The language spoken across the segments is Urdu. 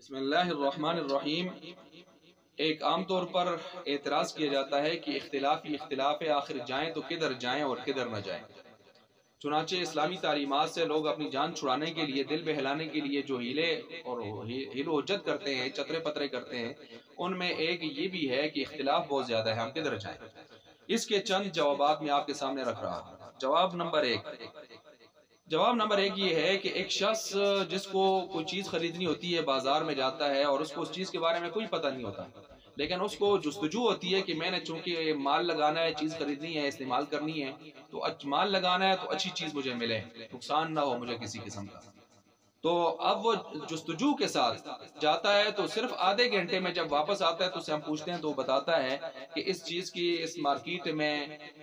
بسم اللہ الرحمن الرحیم۔ ایک عام طور پر اعتراض کیا جاتا ہے کہ اختلاف ہی اختلاف ہے، آخر جائیں تو کدھر جائیں اور کدھر نہ جائیں۔ چنانچہ اسلامی تعلیمات سے لوگ اپنی جان چھڑانے کے لیے، دل بہلانے کے لیے جو ہیلے اور ہیل و حجت کرتے ہیں، چترے پترے کرتے ہیں، ان میں ایک یہ بھی ہے کہ اختلاف بہت زیادہ ہے، ہم کدھر جائیں۔ اس کے چند جوابات میں آپ کے سامنے رکھ رہا ہوں۔ جواب نمبر ایک یہ ہے کہ ایک شخص جس کو کوئی چیز خریدنی ہوتی ہے، بازار میں جاتا ہے اور اس کو اس چیز کے بارے میں کوئی پتہ نہیں ہوتا، لیکن اس کو جستجو ہوتی ہے کہ میں نے چونکہ مال لگانا ہے، چیز خریدنی ہے، استعمال کرنی ہے، تو مال لگانا ہے تو اچھی چیز مجھے ملے، نقصان نہ ہو مجھے کسی قسم کا۔ تو اب وہ جستجو کے ساتھ جاتا ہے، تو صرف آدھے گھنٹے میں جب واپس آتا ہے تو اسے ہم پوچھتے ہیں تو وہ بتاتا ہے کہ اس چیز کی اس مارکیٹ میں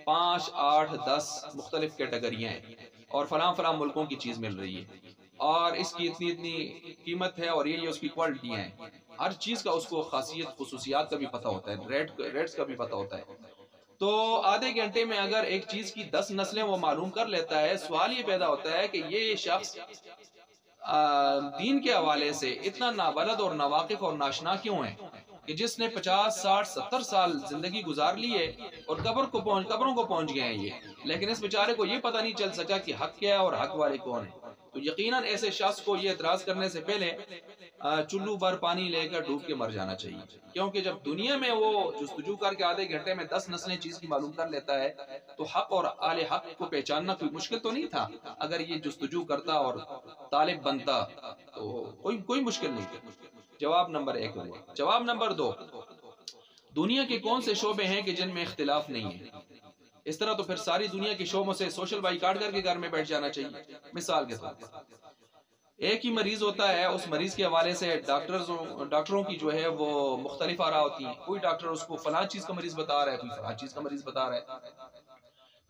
5، 8، 10 مختلف کیٹیگریاں ہیں اور فلاں فلاں ملکوں کی چیز مل رہی ہے اور اس کی اتنی اتنی قیمت ہے اور یہ اس کی کوالٹیاں ہیں۔ ہر چیز کا اس کو خاصیت خصوصیات کا بھی پتہ ہوتا ہے، ریٹس کا بھی پتہ ہوتا ہے۔ تو آدھے گھنٹے میں اگر ایک چیز کی 10 نسلیں وہ معلوم کر لیتا ہے، سوال یہ پیدا ہوتا ہے کہ یہ شخص دین کے حوالے سے اتنا نابلد اور ناواقف اور ناشنا کیوں ہے کہ جس نے 50، 60، 70 سال زندگی گزار لی ہے اور قبروں کو پہنچ گئے ہیں یہ، لیکن اس بیچارے کو یہ پتہ نہیں چل سکا کہ حق کیا ہے اور حق والے کون ہیں۔ تو یقیناً ایسے شخص کو یہ اعتراض کرنے سے پہلے چلو بھر پانی لے کر ڈوب کے مر جانا چاہیے، کیونکہ جب دنیا میں وہ جستجو کر کے آدھے گھنٹے میں 10 نسلیں چیز کی معلوم کر لیتا ہے تو حق اور اہل حق کو پہچاننا کوئی مشکل تو نہیں تھا۔ اگر یہ جستجو کرتا اور طالب بنتا تو کوئی مشکل نہیں تھی۔ جواب نمبر 1 ہوا۔ جواب نمبر 2، دنیا کے کون سے شعبے ہیں کہ جن میں اختلاف نہیں ہے؟ اس طرح تو پھر ساری دنیا کے شعبوں سے سوشل بائیکاٹ کر کے گھر میں بیٹھ جانا چاہیے۔ مثال کے طور پر ایک ہی مریض ہوتا ہے، اس مریض کے حوالے سے ڈاکٹروں کی جو ہے وہ مختلف آراء ہوتی ہیں۔ کوئی ڈاکٹر اس کو فلاں چیز کا مریض بتا رہا ہے، کوئی فلاں چیز کا مریض بتا رہا ہے۔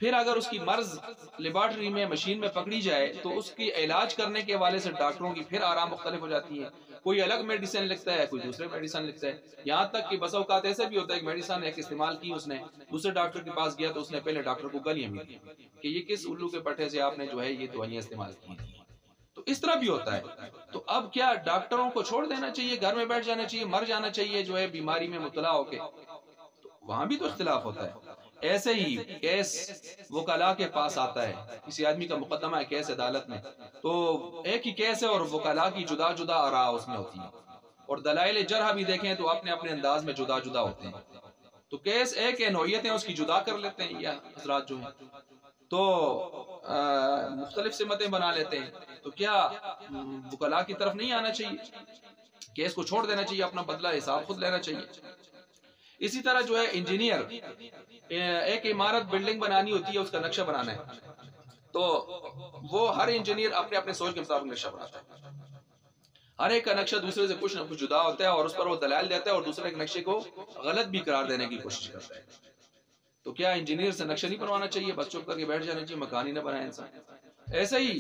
پھر اگر اس کی مرض لیبارٹری میں مشین میں پکڑی جائے تو اس کی علاج کرنے کے حوالے سے ڈاکٹروں کی پھر آراء مختلف ہو جاتی ہیں۔ کوئی الگ میڈیسن لکھتا ہے، کوئی دوسرے میڈیسن لکھتا ہے، یہاں تک کہ بسا اوقات ایسے بھی ہوتا ہے کہ میڈیسن ایک استعمال کی اس نے، دوسرے ڈاکٹر کے پاس گیا تو اس نے پہلے ڈاکٹر کو گالیاں بھی دی کہ یہ کس الو کے پٹھے سے آپ نے جو ہے یہ دوائیاں استعمال کی ہیں۔ تو اس طرح بھی ہوتا ہے۔ تو اب کیا ڈاکٹروں کو چھوڑ دینا چاہیے، گھر میں بیٹھ جانا چاہیے، مر جانا چاہیے جو ہے بیماری میں مبتلا ہو کے؟ تو وہاں بھی تو اختلاف ہوتا ہے۔ ایسے ہی کیس وکلاء کے پاس آتا ہے، کسی آدمی کا مقدمہ ہے کیس عدالت میں، تو ایک ہی کیس ہے اور وکلاء کی جدا جدا آراء اس میں ہوتی ہیں، اور دلائل جرح بھی دیکھیں تو اپنے اپنے انداز میں جدا جدا ہوتے ہیں۔ تو کیس ایک ہے، نوعیتیں اس کی جدا کر لیتے ہیں یہ حضرات جو ہیں، تو مختلف سمتیں بنا لیتے ہیں۔ تو کیا وکلاء کی طرف نہیں آنا چاہیے؟ کیس کو چھوڑ دینا چاہیے، اپنا بدلہ حساب خود لینا چاہیے۔ اسی طرح جو ہے انجینئر، ایک عمارت بلڈنگ بنانی ہوتی ہے، اس کا نقشہ بنانا ہے، تو وہ ہر انجینئر اپنے اپنے سوچ کے مطابق نقشہ بناتا ہے۔ ہر ایک کا نقشہ دوسرے سے کچھ نہ کچھ جدا ہوتا ہے اور اس پر وہ دلائل دیتا ہے اور دوسرے کے نقشے کو غلط بھی قرار دینے کی کوشش کرتا ہے۔ تو کیا انجینئر سے نقشہ نہیں بنوانا چاہیے؟ بس چپ کر کے بیٹھ جانا چاہیے، مکان ہی نہ بنائے انسان؟ ایسے ہی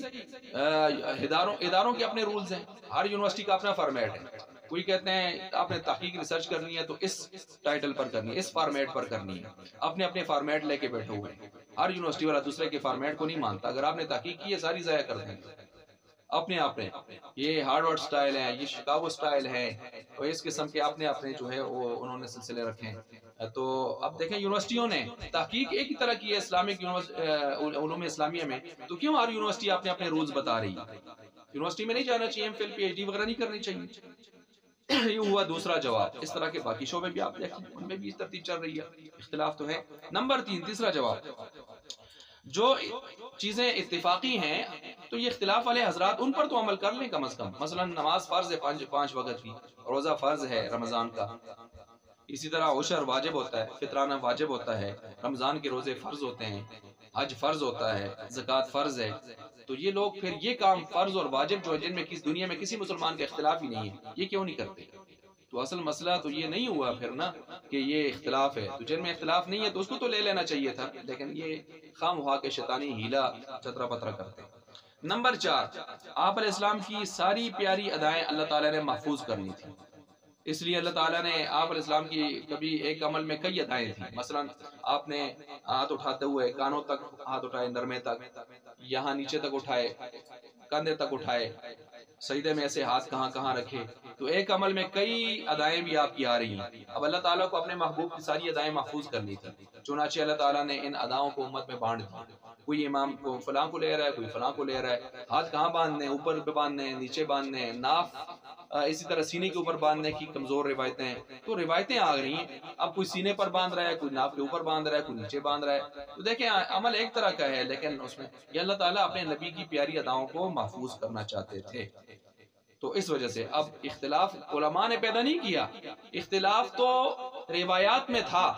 اداروں کے اپنے رولز ہیں، ہر یونیورسٹی کا اپنا فارمیٹ ہے۔ کوئی کہتے ہیں آپ نے تحقیق ریسرچ کرنی ہے تو اس ٹائٹل پر کرنی ہے، اس فارمیٹ پر کرنی ہے، اپنے اپنے فارمیٹ لے کے بیٹھے ہوئے ہیں۔ ہر یونیورسٹی والا دوسرے کے فارمیٹ کو نہیں مانتا، اگر آپ نے تحقیق کی ہے ساری ضائع کر دیں گے اپنے یہ ہارورڈ سٹائل ہے، یہ شکاگو سٹائل ہے، اور اس قسم کے اپنے جو ہے وہ انہوں نے سلسلے رکھے ہیں۔ تو اب دیکھیں یونیورسٹیوں نے تحقیق ایک ہی طرح کی ہے اسلامک علوم اسلامیہ میں، تو کیوں ہر یونیورسٹی اپنے اپنے رولز بتا رہی ہے؟ یونیورسٹی میں نہیں جانا چاہیے، M Phil P H D وغیرہ نہیں کرنی چاہیے؟ یہ ہوا دوسرا جواب۔ اس طرح کے باقی شعبے بھی آپ دیکھیں، ان میں بھی اس ترتیب چل رہی ہے، اختلاف تو ہے۔ نمبر 3، تیسرا جواب، جو چیزیں اتفاقی ہیں تو یہ اختلاف والے حضرات ان پر تو عمل کر لیں کم از کم۔ مثلا نماز فرض ہے 5 وقت کی، روزہ فرض ہے رمضان کا، اسی طرح عشر واجب ہوتا ہے، فطرانہ واجب ہوتا ہے، رمضان کے روزے فرض ہوتے ہیں، حج فرض ہوتا ہے، زکوٰۃ فرض ہے۔ تو یہ لوگ پھر یہ کام فرض اور واجب جو ہے جن میں دنیا میں کسی مسلمان کا اختلاف ہی نہیں ہے، یہ کیوں نہیں کرتے؟ تو اصل مسئلہ تو یہ نہیں ہوا پھر نا کہ یہ اختلاف ہے، تو جن میں اختلاف نہیں ہے تو اس کو تو لے لینا چاہیے تھا، لیکن یہ خام خواہ کے شیطانی ہیلا چترا پترا کرتے ہیں۔ نمبر 4، آپ علیہ السلام کی ساری پیاری ادائیں اللہ تعالیٰ نے محفوظ کرنی تھی، اس لیے اللہ تعالیٰ نے آپ علیہ السلام کی کبھی ایک عمل میں کئی ادائیں تھیں۔ مثلا آپ نے ہاتھ اٹھاتے ہوئے کانوں تک ہاتھ اٹھائے، نرمے تک، یہاں نیچے تک اٹھائے، کندھے تک اٹھائے، سجدے میں ایسے ہاتھ کہاں کہاں رکھے، تو ایک عمل میں کئی ادائیں بھی آپ کی آ رہی ہیں. اب اللہ تعالیٰ کو اپنے محبوب کی ساری ادائیں محفوظ کرنی تھی، چنانچہ اللہ تعالیٰ نے ان اداؤں کو امت میں بانٹ دی. کوئی امام کو فلاں کو لے رہا ہے، کوئی فلاں کو لے رہا ہے. ہاتھ کہاں باندھنے؟ اوپر پہ باندھنے، نیچے باندھنے، ناف اسی طرح سینے کے اوپر باندھنے کی کمزور روایتیں ہیں. تو روایتیں آ رہی ہیں. اب کوئی سینے پر باندھ رہا ہے، کوئی ناف کے اوپر باندھ رہا ہے، کوئی نیچے باندھ رہا ہے. تو دیکھیں عمل ایک طرح کا ہے، لیکن اس میں یہ اللہ تعالیٰ اپنے نبی کی پیاری اداؤں کو محفوظ کرنا چاہتے تھے. تو اس وجہ سے اب اختلاف علماء نے پیدا نہیں کیا، اختلاف تو روایات میں تھا.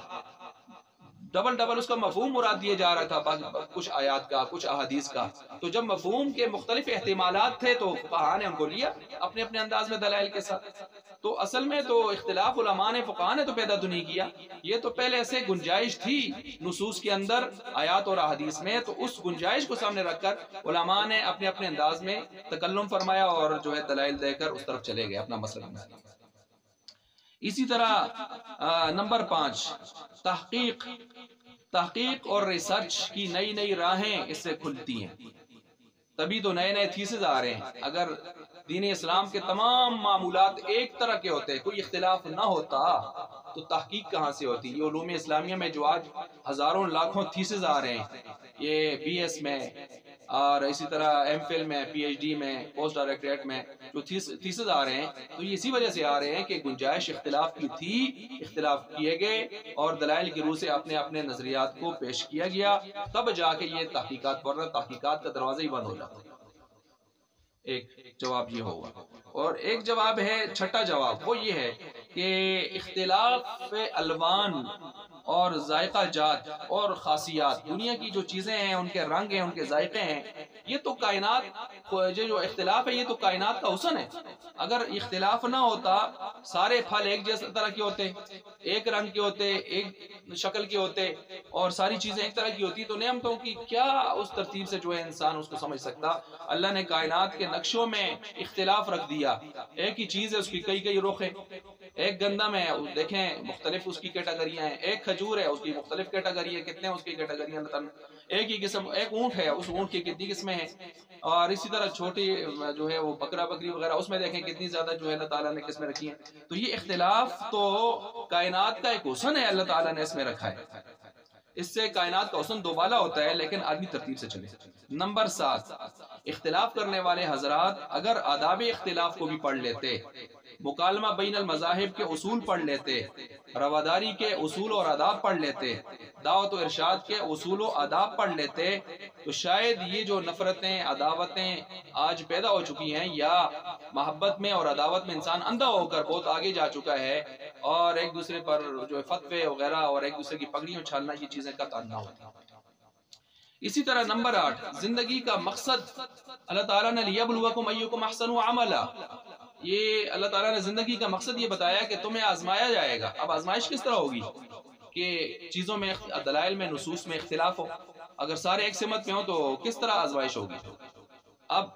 ڈبل اس کا مفہوم مراد دیا جا رہا تھا، کچھ آیات کا، کچھ احادیث کا. تو جب مفہوم کے مختلف احتمالات تھے تو فقہاء نے ان کو لیا اپنے اپنے انداز میں دلائل کے ساتھ. تو اصل میں تو اختلاف علماء نے، فقہاء نے تو پیدا تو نہیں کیا. یہ تو پہلے ایسے گنجائش تھی نصوص کے اندر، آیات اور احادیث میں، تو اس گنجائش کو سامنے رکھ کر علماء نے اپنے اپنے انداز میں تکلم فرمایا اور جو ہے دلائل دے کر اس طرف چلے گئے اپنا مسئلہ. اسی طرح نمبر 5، تحقیق اور ریسرچ کی نئی نئی راہیں اس سے کھلتی ہیں. تبھی تو نئے نئے تھیسز آ رہے ہیں. اگر دین اسلام کے تمام معمولات ایک طرح کے ہوتے، کوئی اختلاف نہ ہوتا، تو تحقیق کہاں سے ہوتی؟ یہ علوم اسلامیہ میں جو آج ہزاروں لاکھوں تھیسز آ رہے ہیں، یہ بی ایس میں اور اسی طرح ایم فل میں، پی ایچ ڈی میں، پوسٹ ڈائریکٹریٹ میں جو تھیسز آ رہے ہیں، تو یہ اسی وجہ سے آ رہے ہیں کہ گنجائش اختلاف کی تھی، اختلاف کیے گئے اور دلائل کی روح سے اپنے اپنے نظریات کو پیش کیا گیا. تب جا کے یہ تحقیقات، ورنہ تحقیقات کا دروازہ ہی بند ہو جاتا. ایک جواب یہ ہوگا. اور ایک جواب ہے، چھٹا جواب، وہ یہ ہے کہ اختلاف الوان اور ذائقہ جات اور خاصیات، دنیا کی جو چیزیں ہیں، ان کے رنگ ہیں، ان کے ذائقے ہیں، یہ تو کائنات، جو اختلاف ہے یہ تو کائنات کا حسن ہے. اگر اختلاف نہ ہوتا، سارے پھل ایک جیسے طرح کے ہوتے، ایک رنگ کے ہوتے، ایک شکل کے ہوتے، اور ساری چیزیں ایک طرح کی ہوتی، تو نعمتوں کی کیا اس ترتیب سے جو ہے انسان اس کو سمجھ سکتا. اللہ نے کائنات کے نقشوں میں اختلاف رکھ دیا. ایک ہی چیز ہے، اس کی کئی کئی رخ ہیں. ایک گندم ہے، دیکھیں مختلف اس کی کیٹاگریاں ہیں. ایک کھجور ہے، اس کی مختلف کیٹاگری ہے. کتنے اس کی کیٹاگریاں؟ ایک ہی قسم. ایک اونٹ ہے، اس اونٹ کی کتنی قسمیں ہیں. اور اسی طرح چھوٹی جو ہے وہ بکرا بکری وغیرہ، اس میں دیکھیں کتنی زیادہ جو ہے اللہ تعالیٰ نے قسمیں رکھی ہیں. تو یہ اختلاف تو کائنات کا ایک حسن ہے، اللہ تعالیٰ نے اس میں رکھا ہے. اس سے کائنات کا حسن دوبالا ہوتا ہے، لیکن آدمی ترتیب سے چلے. نمبر 7، اختلاف کرنے والے حضرات اگر آداب اختلاف کو بھی پڑھ لیتے، مکالمہ بین المذاہب کے اصول پڑھ لیتے، رواداری کے اصول اور آداب پڑھ لیتے، دعوت و ارشاد کے اصول و آداب پڑھ لیتے، تو شاید یہ جو نفرتیں، عداوتیں آج پیدا ہو چکی ہیں، یا محبت میں اور عداوت میں انسان اندھا ہو کر بہت آگے جا چکا ہے، اور ایک دوسرے پر جو فتوے وغیرہ اور ایک دوسرے کی پگڑیوں چھالنا، یہ چیزیں قطعاً نہ ہوتی. اسی طرح نمبر 8، زندگی کا مقصد اللہ تعالیٰ نے لِيَبْلُوَكُمْ أَيُّكُمْ أَحْسَنُ عَمَلًا، یہ اللہ تعالیٰ نے زندگی کا مقصد یہ بتایا کہ تمہیں آزمایا جائے گا. اب آزمائش کس طرح ہوگی؟ کہ چیزوں میں، دلائل میں، نصوص میں اختلاف ہو. اگر سارے ایک سمت میں ہو تو کس طرح آزمائش ہوگی؟ اب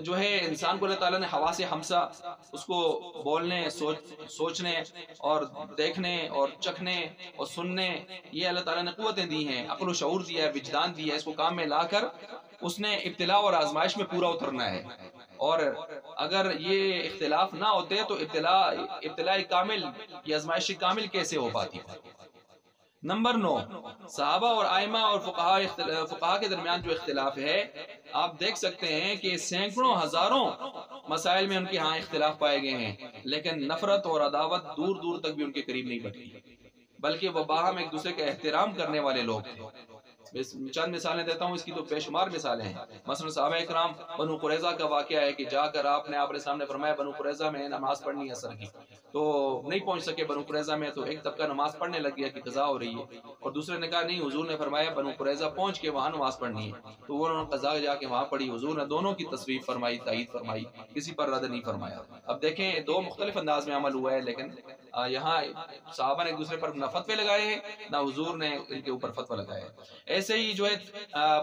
جو ہے انسان کو اللہ تعالیٰ نے حواس خمسہ، اس کو بولنے، سوچنے اور دیکھنے اور چکھنے اور سننے، یہ اللہ تعالیٰ نے قوتیں دی ہیں، عقل و شعور دیا ہے، وجدان دیا ہے. اس کو کام میں لا کر اس نے ابتلاء اور آزمائش میں پورا اترنا ہے. اور اگر یہ اختلاف نہ ہوتے تو ابتلاء کامل یا آزمائش کامل کیسے ہو پاتی؟ نمبر 9، صحابہ اور ائمہ اور فقہاء کے درمیان جو اختلاف ہے، آپ دیکھ سکتے ہیں کہ سینکڑوں ہزاروں مسائل میں ان کے ہاں اختلاف پائے گئے ہیں، لیکن نفرت اور عداوت دور دور تک بھی ان کے قریب نہیں بڑھتی، بلکہ وہ باہم ایک دوسرے کا احترام کرنے والے لوگ تھے. چند مثالیں دیتا ہوں، اس کی تو بے شمار مثالیں ہیں. مثلا صحابہ اکرام، بنو قریظہ کا واقعہ ہے کہ جا کر آپ نے اپنے سامنے فرمایا بنو قریظہ میں نماز پڑھنی ہے عصر کی، تو نہیں پہنچ سکے بنو قریظہ میں، تو ایک طبقہ نماز پڑھنے لگ گیا کہ قضا ہو رہی ہے، اور دوسرے نے کہا نہیں، حضور نے فرمایا بنو قریظہ پہنچ کے وہاں نماز پڑھنی ہے، تو انہوں نے قضا جا کے وہاں پڑھی. حضور نے دونوں کی تصویب فرمائی، تائید فرمائی، کسی پر رد نہیں فرمایا. اب دیکھیں دو مختلف انداز میں عمل ہوا ہے، لیکن یہاں صحابہ نے ایک دوسرے پر نہ فتوے لگائے ہیں، نہ حضور نے ان کے اوپر فتوہ لگایا ہے. ایسے ہی جو ہے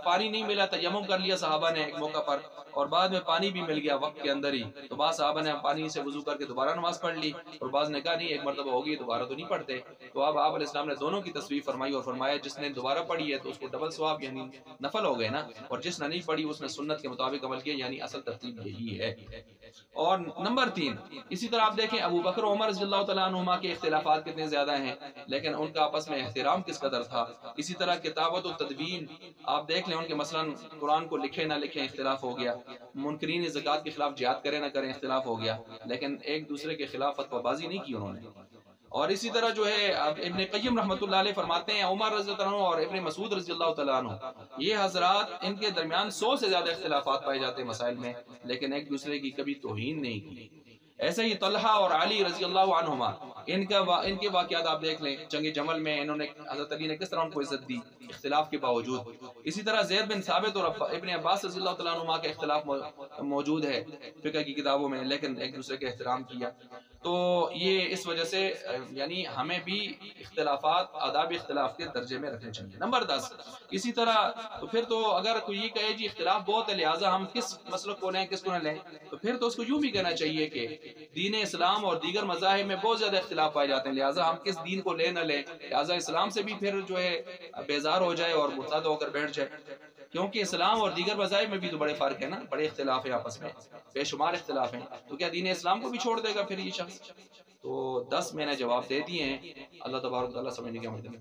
پانی نہیں ملا، تیمم کر لیا صحابہ نے ایک موقع پر، اور بعد میں پانی بھی مل گیا وقت کے اندر ہی، تو بعض صحابہ نے پانی سے وضو کر کے دوبارہ نماز پڑھ لی، اور بعض نے کہا نہیں ایک مرتبہ ہوگی دوبارہ تو نہیں پڑھتے. تو اب آپ علیہ السلام نے دونوں کی تصویب فرمائی اور فرمایا جس نے دوبارہ پڑھی ہے تو اس کو ڈبل ثواب، یعنی نفل ہو گئے نا، اور جس نے نہیں پڑھی اس نے سنت کے مطابق عمل کیا، یعنی اصل ترتیب یہی ہے. اور نمبر 3، اسی طرح آپ دیکھیں ابو بکر عمر رضی اللہ تعالیٰ عنہما کے اختلافات کتنے زیادہ ہیں، لیکن ان کا آپس میں احترام کس قدر تھا۔ اسی طرح کتابت و تدوین آپ دیکھ لیں، ان کے مثلا قرآن کو لکھے نہ لکھیں اختلاف ہو گیا، منکرین زکوٰۃ کے خلاف جہاد کریں نہ کریں اختلاف ہو گیا، لیکن ایک دوسرے کے خلاف فتویٰ بازی نہیں کی انہوں نے۔ اور اسی طرح جو ہے ابن قیم رحمۃ اللہ علیہ فرماتے ہیں عمر رضی اللہ عنہ اور ابن مسعود رضی اللہ تعالیٰ عنہ، یہ حضرات ان کے درمیان 100 سے زیادہ اختلافات پائے جاتے ہیں مسائل میں، لیکن ایک دوسرے کی کبھی توہین نہیں کی۔ ایسے ہی طلحہ اور علی رضی اللہ عنہما، ان کے واقعات آپ دیکھ لیں، جنگ جمل میں انہوں نے حضرت علی نے کس طرح ان کو عزت دی اختلاف کے باوجود۔ اسی طرح زید بن ثابت اور ابن عباس رضی اللہ تعالیٰ عنہما کا اختلاف موجود ہے فقہ کی کتابوں میں، لیکن ایک دوسرے کے احترام کیا۔ تو یہ اس وجہ سے یعنی ہمیں بھی اختلافات آداب اختلاف کے درجے میں رکھنے چاہیے۔ نمبر 10، اسی طرح تو پھر تو اگر کوئی یہ کہے جی اختلاف بہت ہے لہٰذا ہم کس مسلک کو لیں کس کو نہ لیں، تو پھر تو اس کو یوں بھی کہنا چاہیے کہ دین اسلام اور دیگر مذاہب میں بہت زیادہ اختلاف پائے جاتے ہیں، لہٰذا ہم کس دین کو لیں نہ لیں، لہٰذا اسلام سے بھی پھر جو ہے بیزار ہو جائے اور مرتد ہو کر بیٹھ جائے، کیونکہ اسلام اور دیگر مذاہب میں بھی تو بڑے فرق ہیں نا، بڑے اختلاف ہیں آپس میں، بے شمار اختلاف ہیں، تو کیا دین اسلام کو بھی چھوڑ دے گا پھر یہ شخص؟ تو 10 میں نے جواب دے دیے ہیں۔ اللہ تبارک و تعالیٰ سمجھنے کی عمل کرے۔